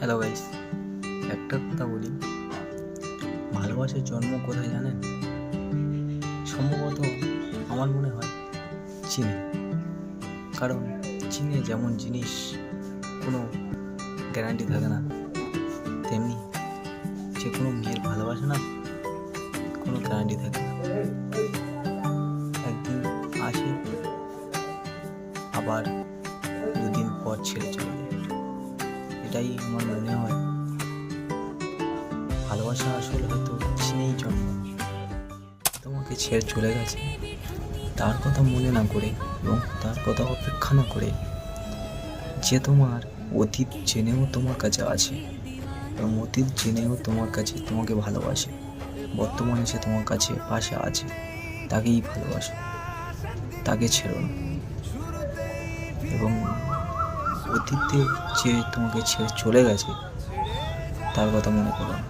Hello guys, একটা কথা বলি, ভালোবাসার জন্ম কোথায় জানেন? সম্ভবত আমার মনে হয় চীনে। কারণ চীনে যেমন জিনিস কোনো গ্যারান্টি থাকে না, তেমনি যে কোনো মেয়ের ভালোবাসা না কোনো গ্যারান্টি থাকে না। একদিন আসে, আবার দুদিন পর ছেড়ে চলে যায়। এটাই আমার মনে হয় ভালোবাসা আসলে হয়তো চীনেই জন্ম। তোমাকে ছেড়ে চলে গেছে, তার কথা মনে না করে এবং তার কথা অপেক্ষা না করে, যে তোমার অতীত জেনেও তোমার কাছে আছে এবং অতীত জেনেও তোমার কাছে তোমাকে ভালোবাসে, বর্তমানে সে তোমার কাছে পাশে আছে, তাকেই ভালোবাসো, তাকে ছেড়ো না। এবং অতীতে যে তোমাকে ছেড়ে চলে গেছে তার কথা মনে করো না।